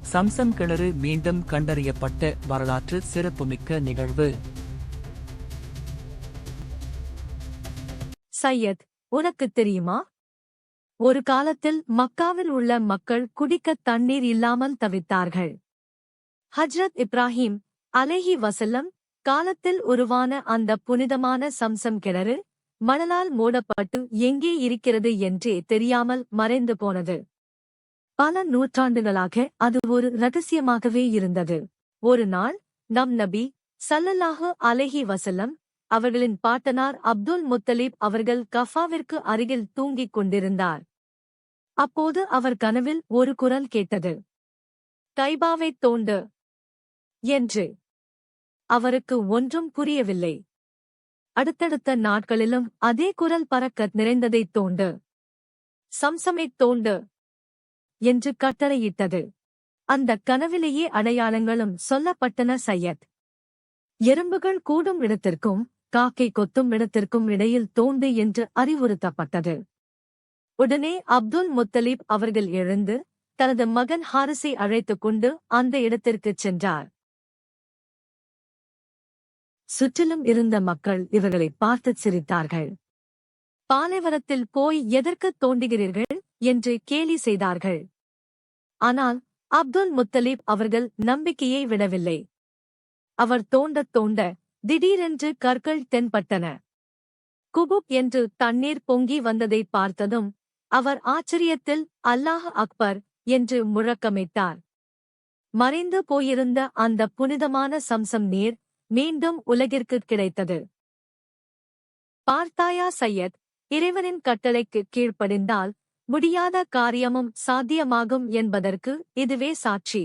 சம்சம் கிணறு மீண்டும் கண்டறியப்பட்ட வரலாற்று சிறப்புமிக்க நிகழ்வு. சையத், உனக்குத் தெரியுமா? ஒரு காலத்தில் மக்காவில் உள்ள மக்கள் குடிக்க தண்ணீர் இல்லாமல் தவித்தார்கள். ஹஜ்ரத் இப்ராஹிம் அலைஹி வஸல்லம் காலத்தில் உருவான அந்த புனிதமான சம்சம் கிணறு மணலால் மூடப்பட்டு எங்கே இருக்கிறது என்றே தெரியாமல் மறைந்து போனது. பல நூற்றாண்டுகளாக அது ஒரு இரகசியமாகவே இருந்தது. ஒரு நாள் நம் நபி ஸல்லல்லாஹு அலைஹி வஸல்லம் அவர்களின் பாட்டனார் அப்துல் முத்தலிப் அவர்கள் கஃபாவிற்கு அருகில் தூங்கிக் கொண்டிருந்தார். அப்போது அவர் கனவில் ஒரு குரல் கேட்டது. தைபாவைத் தோண்டு என்று. அவருக்கு ஒன்றும் புரியவில்லை. அடுத்தடுத்த நாட்களிலும் அதே குரல் பறக்க நிறைந்ததைத் தோண்டு, சம்சமைத் தோண்டு என்று கட்டளையிட்டது. அந்தக் கனவிலேயே அடையாளங்களும் சொல்லப்பட்டன. சையத், எறும்புகள் கூடும் இடத்திற்கும் காக்கை கொத்தும் இடத்திற்கும் இடையில் தோண்டு என்று அறிவுறுத்தப்பட்டது. உடனே அப்துல் முத்தலிப் அவர்கள் எழுந்து தனது மகன் ஹாரிஸை அழைத்துக் கொண்டு அந்த இடத்திற்குச் சென்றார். சுற்றிலும் இருந்த மக்கள் இவர்களைப் பார்த்துச் சிரித்தார்கள். பாலைவனத்தில் போய் எதற்குத் தோண்டுகிறீர்கள் என்று கேலி செய்தார்கள். ஆனால் அப்துல் முத்தலிப் அவர்கள் நம்பிக்கையை விடவில்லை. அவர் தோண்டத் தோண்ட திடீரென்று கற்கள் தென்பட்டன. குபுக் என்று தண்ணீர் பொங்கி வந்ததைப் பார்த்ததும் அவர் ஆச்சரியத்தில் அல்லாஹ் அக்பர் என்று முழக்கமிட்டார். மறைந்து போயிருந்த அந்த புனிதமான சம்சம் நீர் மீண்டும் உலகிற்குக் கிடைத்தது. பார்த்தாயா சையத், இறைவனின் கட்டளைக்கு கீழ்ப்படிந்தால் முடியாத காரியமும் சாத்தியமாகும் என்பதற்கு இதுவே சாட்சி.